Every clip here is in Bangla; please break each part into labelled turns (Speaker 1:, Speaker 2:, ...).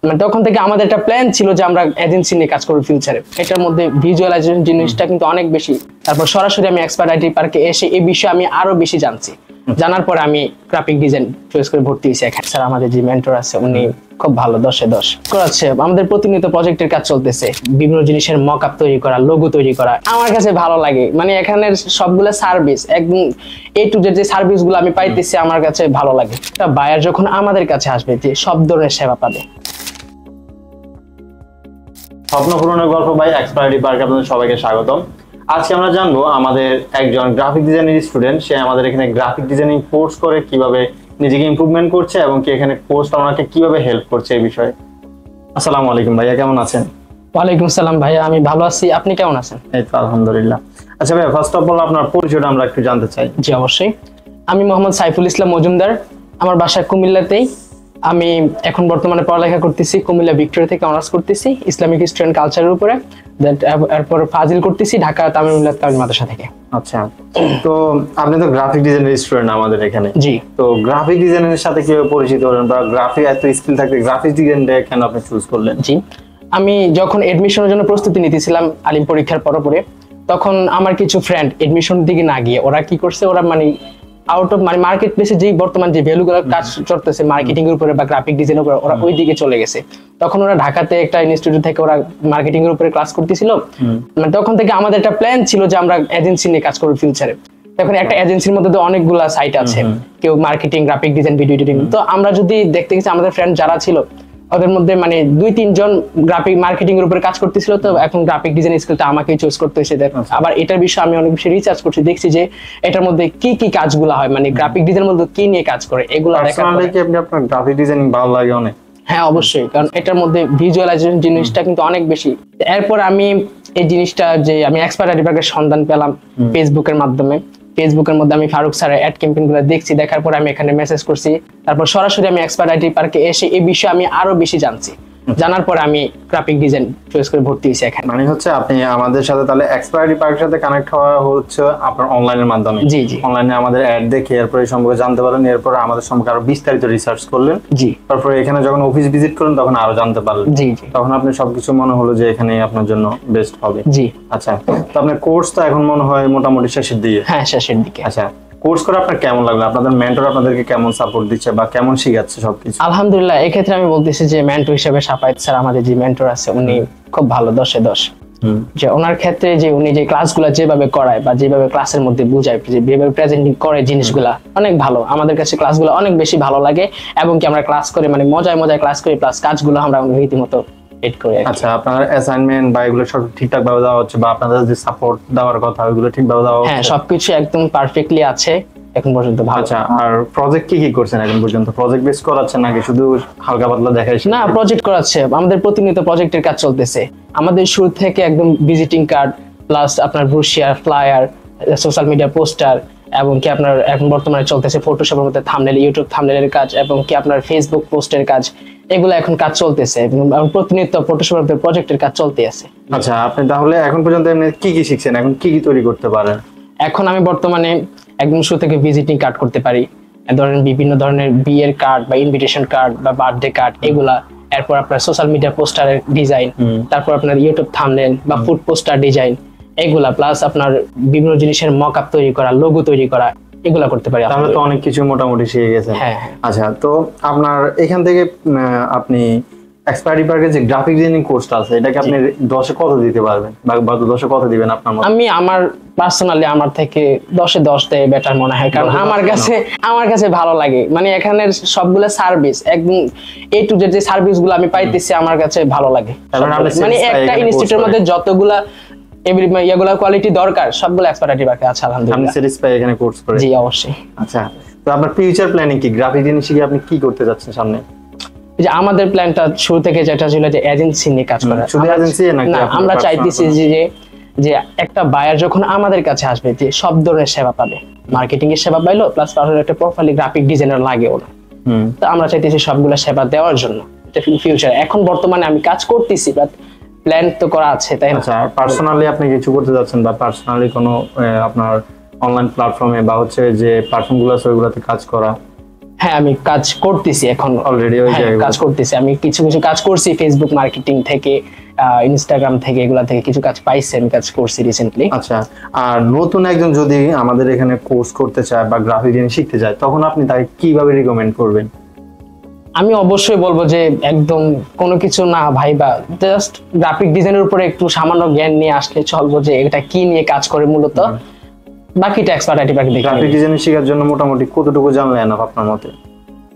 Speaker 1: মানে তখন থেকে আমাদের একটা প্ল্যান ছিল যে আমরা এজেন্সি নিয়ে কাজ করব ফিউচারে। এটার মধ্যে ভিজুয়ালাইজেশন জিনিসটা কিন্তু অনেক বেশি। তারপর সরাসরি আমি এক্সপার্ট আইটি পার্কে এসে এই বিষয়ে আমি আরো বেশি জানছি। জানার পরে আমি গ্রাফিক ডিজাইন চয়েস করে ভর্তি হয়েছি এখানে। স্যার আমাদের যে মেন্টর আছে উনি খুব ভালো, 10-এ 10 করাচ্ছে। আমাদের প্রতিনিয়ত প্রজেক্টের কাজ চলতেছে, বিভিন্ন জিনিসের মক আপ তৈরি করা, লোগো তৈরি করা। আমার কাছে ভালো লাগে, মানে এখানের সবগুলা সার্ভিস একদম এ টু জেড যে সার্ভিস গুলো আমি পাইতেছি আমার কাছে ভালো লাগে। একটা বায়ার যখন আমাদের কাছে আসবে যে সব ধরনের সেবা পাবে।
Speaker 2: স্বপ্ন পূরণের গল্প বাই এক্সপার্ট আইটি পার্কে আপনাদের সবাইকে স্বাগতম। আজকে আমরা জানবো আমাদের একজন গ্রাফিক ডিজাইনের স্টুডেন্ট, সে আমাদের এখানে গ্রাফিক ডিজাইনিং কোর্স করে কিভাবে নিজেকে ইমপ্রুভমেন্ট করছে এবং কি এখানে কোর্সটা ওনাকে কিভাবে হেল্প করছে এই বিষয়ে। আসসালামু আলাইকুম ভাইয়া, কেমন আছেন?
Speaker 1: ওয়ালাইকুম আসসালাম ভাইয়া, আমি ভালো আছি, আপনি কেমন আছেন?
Speaker 2: এই তো আলহামদুলিল্লাহ। আচ্ছা ভাইয়া, ফার্স্ট অফ অল আপনার পরিচয়টা আমরা একটু জানতে চাই।
Speaker 1: জি অবশ্যই, আমি মোহাম্মদ সাইফুল ইসলাম মজুমদার, আমার বাসা কুমিল্লাতেই। আমি এখন বর্তমানে পড়ালেখা করতেছি, কুমিল্লা ভিক্টোরিয়া থেকে অনার্স করতেছি ইসলামিক হিস্ট্রি এন্ড কালচারের উপরে। এরপর ফাজিল করতেছি ঢাকা তামিল মাদ্রাসা থেকে।
Speaker 2: আচ্ছা, তো আপনি তো গ্রাফিক ডিজাইনের স্টুডেন্ট আমাদের এখানে।
Speaker 1: জি।
Speaker 2: তো গ্রাফিক ডিজাইনের সাথে কিভাবে পরিচিত হলেন বা গ্রাফিক এত স্কিল থাকতে গ্রাফিক ডিজাইনটা কেন আপনি চুজ করলেন?
Speaker 1: জি, আমি যখন এডমিশনের জন্য প্রস্তুতি নিতেছিলাম আলিম পরীক্ষার পরে তখন আমার কিছু ফ্রেন্ড এডমিশন দিকে না গিয়ে ওরা কি করছে, ওরা মানে আউট অফ মানে মার্কেট প্লেসে যে বর্তমান যে ভ্যালুগুলো কাজ চলতেছে মার্কেটিং এর উপরে বা গ্রাফিক ডিজাইনের উপরে, ওরা ওই দিকে চলে গেছে। তখন ওরা ঢাকাতে একটা ইনস্টিটিউট থেকে ওরা মার্কেটিং এর উপরে ক্লাস করতেছিল। মানে তখন থেকে আমাদের একটা প্ল্যান ছিল যে আমরা এজেন্সি নিয়ে কাজ করব ফিউচারে। তখন একটা এজেন্সির মধ্যে তো অনেকগুলা সাইট আছে, কেউ marketing, graphic design, video editing. তো আমরা যদি দেখতে গেছি আমাদের ফ্রেন্ড যারা ছিল ওদের মধ্যে মানে 2-3 জন গ্রাফিক মার্কেটিং এর উপরে কাজ করতেছিল। তো এখন গ্রাফিক ডিজাইন স্কিলটা আমাকেই চুজ করতে হয়েছে। আবার এটার বিষয়ে আমি অনেক বেশি রিসার্চ করছি, দেখছি যে এটার মধ্যে কি কি কাজগুলো হয়, মানে গ্রাফিক ডিজাইনের মধ্যে কি নিয়ে কাজ করে এগুলো দেখা।
Speaker 2: আপনার গ্রাফিক ডিজাইনিং ভালো লাগে অনেক?
Speaker 1: হ্যাঁ অবশ্যই, কারণ এটার মধ্যে ভিজুয়ালাইজেশন জিনিসটা কিন্তু অনেক বেশি। এরপর আমি এই জিনিসটা যে আমি এক্সপার্ট আইটি পার্কের সন্ধান পেলাম ফেসবুকের মাধ্যমে। ফেসবুকের মধ্যে আমি ফারুক স্যারের অ্যাড ক্যাম্পেইন গুলো দেখছি, দেখার পর আমি এখানে মেসেজ করছি। তারপর সরাসরি আমি এক্সপার্ট আইটি পার্কে এসে এই বিষয়ে আমি আরো বেশি জানছি। জানার পরে আমি গ্রাফিক ডিজাইন চয়েস করে ভর্তি হয়েছি এখানে।
Speaker 2: মানে হচ্ছে আপনি আমাদের সাথে তাহলে এক্সপার্ট আইটি পার্কের সাথে কানেক্ট হওয়া হচ্ছে আপনার অনলাইনের মাধ্যমে।
Speaker 1: জি জি,
Speaker 2: অনলাইনে আমাদের অ্যাড দেখে এরপর এই সম্পর্কে জানতে পারলেন, এরপর আমাদের সম্পর্কে আরো বিস্তারিত রিসার্চ করলেন।
Speaker 1: জি।
Speaker 2: তারপরে এখানে যখন অফিস ভিজিট করলেন তখন আরো জানতে পারলেন।
Speaker 1: জি জি,
Speaker 2: তখন আপনি সবকিছু মনে হলো যে এখানে আপনার জন্য বেস্ট হবে।
Speaker 1: জি।
Speaker 2: আচ্ছা, তো আপনার কোর্সটা এখন মনে হয় মোটামুটি শেষের দিকে।
Speaker 1: হ্যাঁ শেষের দিকে।
Speaker 2: আচ্ছা, কোর্স করে আপনার কেমন লাগলো? আপনাদের মেন্টর আপনাদেরকে কেমন সাপোর্ট দিচ্ছে বা কেমন শিখাচ্ছে সবকিছু?
Speaker 1: আলহামদুলিল্লাহ, এই ক্ষেত্রে আমি বলতেছি যে মেন্টর হিসেবে সাফায়েত স্যার আমাদের যে মেন্টর আছে উনি খুব ভালো, 10-এ 10। যে ওনার ক্ষেত্রে যে উনি যে ক্লাসগুলো যেভাবে করায় বা যেভাবে ক্লাসের মধ্যে বুঝায়, যেভাবে প্রেজেন্টিং করে জিনিসগুলা অনেক ভালো। আমাদের কাছে ক্লাসগুলো অনেক বেশি ভালো লাগে এবং কি আমরা ক্লাস করে মানে মজায় মজায় ক্লাস করি, প্লাস কাজগুলো আমরা রীতিমতো এড করি।
Speaker 2: আচ্ছা, আপনার অ্যাসাইনমেন্ট বা এগুলো সব ঠিকঠাক ভাবে দেওয়া হচ্ছে বা আপনাদের যে সাপোর্ট দেওয়ার কথা ওগুলো ঠিকভাবে দেওয়া হচ্ছে?
Speaker 1: হ্যাঁ, সবকিছু একদম পারফেক্টলি আছে এখন পর্যন্ত ভালো।
Speaker 2: আচ্ছা, আর প্রজেক্ট কি করছেন এখন পর্যন্ত? প্রজেক্ট বেস করাচ্ছেন নাকি শুধু হালকা পাতলা দেখাইছেন?
Speaker 1: না, প্রজেক্ট করাচ্ছে। আমাদের প্রতিনিয়ত প্রজেক্টের কাজ চলতেছে। আমাদের শুরু থেকে একদম ভিজিটিং কার্ড প্লাস আপনার brochure, flyer, social media poster এবং কি আপনার এখন বর্তমানে চলতেছে ফটোশপের মধ্যে থাম্বনেল, ইউটিউব থাম্বনেলের কাজ এবং কি আপনার ফেসবুক পোস্টের কাজ, এগুলো এখন কাজ চলতেছে এবং প্রতিনিয়ত ফটোশপের মধ্যে প্রজেক্টের কাজ চলতে আছে।
Speaker 2: আচ্ছা, আপনি তাহলে এখন পর্যন্ত এমনি কি কি শিখছেন? এখন কি কি তৈরি করতে পারেন?
Speaker 1: এখন আমি বর্তমানে একদম শুরু থেকে ভিজিটিং কার্ড করতে পারি, ধরেন বিভিন্ন ধরনের বিয়ের কার্ড বা ইনভিটেশন কার্ড বা বার্থডে কার্ড এগুলা। এরপর আপনার সোশ্যাল মিডিয়া পোস্টারের ডিজাইন, তারপর আপনার ইউটিউব থাম্বনেল বা ফুড পোস্টার ডিজাইন এগুলা, প্লাস আপনার বিভিন্ন জিনিসের মক আপ তৈরি করা, লোগো তৈরি করা, এগুলা করতে পারি।
Speaker 2: তাহলে তো অনেক কিছু মোটামুটি শিখে গেছেন।
Speaker 1: হ্যাঁ।
Speaker 2: আচ্ছা, তো আপনার এখান থেকে আপনি এক্সপার্ট আইটি পার্কের যে গ্রাফিক ডিজাইনিং কোর্সটা আছে এটাকে আপনি 10-এ কত দিতে পারবেন বা 10-এ কত দিবেন আপনার মতে?
Speaker 1: আমি আমার পার্সোনালি আমার থেকে 10-এ 10 দেয় বেটার মনে হয়, কারণ আমার কাছে ভালো লাগে। মানে এখানের সবগুলো সার্ভিস একদম এ টু জেড যে সার্ভিস গুলো আমি পাইতেছি আমার কাছে ভালো লাগে। মানে একটা ইনস্টিটিউটের মধ্যে যতগুলা এগুলা কোয়ালিটি দরকার সবগুলো এক্সপার্ট আইটি পার্কে আছে আলহামদুলিল্লাহ।
Speaker 2: আপনি স্যাটিসফাই এখানে কোর্স করে?
Speaker 1: জি অবশ্যই।
Speaker 2: আচ্ছা, তো আপনার ফিউচার প্ল্যানিং কি? গ্রাফিক ডিজাইনিং শিখে আপনি কি করতে যাচ্ছেন সামনে?
Speaker 1: যে আমাদের প্ল্যানটা শুরু থেকে যেটা ছিল যে এজেন্সি নিয়ে কাজ করা।
Speaker 2: শুধু এজেন্সি নাকি?
Speaker 1: না, আমরা চাইতেছি যে একটা বায়ার যখন আমাদের কাছে আসবে যে সব ধরনের সেবা পাবে, মার্কেটিং এর সেবা পাইলো প্লাস একটা প্রোফাইলি গ্রাফিক ডিজাইনার লাগে ওরা। তো আমরা চাইতেছি সবগুলো সেবা দেওয়ার জন্য। এটা ফিউচার, এখন বর্তমানে আমি কাজ করতেছি বাট প্ল্যান তো করা আছে, তাই না?
Speaker 2: আচ্ছা, পার্সোনালি আপনি কিছু করতে যাচ্ছেন বা পার্সোনালি কোনো আপনার অনলাইন প্ল্যাটফর্মে বা হচ্ছে যে প্ল্যাটফর্মগুলো আছে ওইগুলোতে কাজ করা?
Speaker 1: হ্যাঁ আমি কাজ করতেছি এখন
Speaker 2: অলরেডি ওই
Speaker 1: হ্যাঁ,
Speaker 2: জায়গায়
Speaker 1: কাজ করতেছি আমি, কিছু কিছু কাজ করছি ফেসবুক মার্কেটিং থেকে, ইনস্টাগ্রাম থেকে, এগুলা থেকে কিছু কাজ পাইছি, আমি কাজ করছি রিসেন্টলি।
Speaker 2: আচ্ছা, আর নতুন একজন যদি আমাদের এখানে কোর্স করতে চায় বা গ্রাফিক ডিজাইন শিখতে চায়, তখন আপনি তাকে কিভাবে রিকমেন্ড করবেন?
Speaker 1: আমি অবশ্যই বলবো যে একদম কোনো কিছু না ভাইবা, জাস্ট গ্রাফিক ডিজাইনের উপরে একটু সামান্য জ্ঞান নিয়ে আসলে চলবো, যে এটা কি নিয়ে কাজ করে মূলত, বাকিটা এক্সপার্ট আইটি পার্কে দেখে
Speaker 2: গ্রাফিক ডিজাইন শেখার জন্য মোটামুটি কতটুকু জানলে এনাফ আপনার মতে?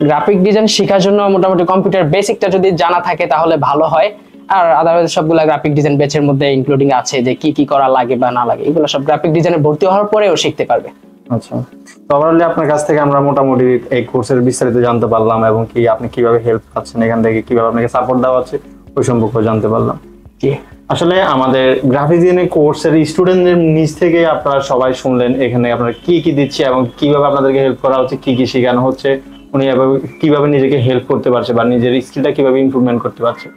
Speaker 1: গ্রাফিক ডিজাইন শেখার জন্য মোটামুটি কম্পিউটার বেসিকটা যদি জানা থাকে তাহলে ভালো হয়। আর আদারওয়াইজ সবগুলা গ্রাফিক ডিজাইন ব্যাচের মধ্যে ইনক্লুডিং আছে, যে কি কি করা লাগে বা না লাগে, এগুলো সব গ্রাফিক ডিজাইনে ভর্তি হওয়ার পরেও শিখতে পারবে।
Speaker 2: আচ্ছা, তো ওভারঅলি আপনার কাছ থেকে আমরা মোটামুটি এই কোর্সের বিস্তারিত জানতে পারলাম, এবং কি আপনি কিভাবে হেল্প পাচ্ছেন এখান থেকে, কিভাবে আপনাকে সাপোর্ট দেওয়া হচ্ছে ওই সম্পর্কে জানতে পারলাম।
Speaker 1: জি,
Speaker 2: আসলে আমাদের গ্রাফিক ডিজাইনের কোর্সের স্টুডেন্টদের নিজ থেকে আপনারা সবাই শুনলেন এখানে আপনারা কি কি দিচ্ছে এবং কিভাবে আপনাদেরকে হেল্প করা হচ্ছে, কি কি শেখানো হচ্ছে, উনি কিভাবে নিজেকে হেল্প করতে পারছে বা নিজের স্কিলটা কিভাবে ইমপ্রুভমেন্ট করতে পারছে।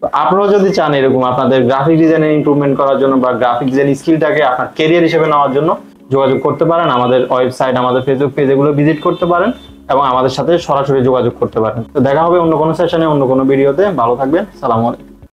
Speaker 2: তো আপনারাও যদি চান এরকম আপনাদের গ্রাফিক ডিজাইনের ইমপ্রুভমেন্ট করার জন্য বা গ্রাফিক ডিজাইন স্কিলটাকে আপনার ক্যারিয়ার হিসেবে নেওয়ার জন্য যোগাযোগ করতে পারেন, আমাদের ওয়েবসাইট, আমাদের ফেসবুক পেজ এগুলো ভিজিট করতে পারেন এবং আমাদের সাথে সরাসরি যোগাযোগ করতে পারেন। তো দেখা হবে অন্য কোনো সেশনে, অন্য কোনো ভিডিওতে। ভালো থাকবেন, সালামু আলাইকুম।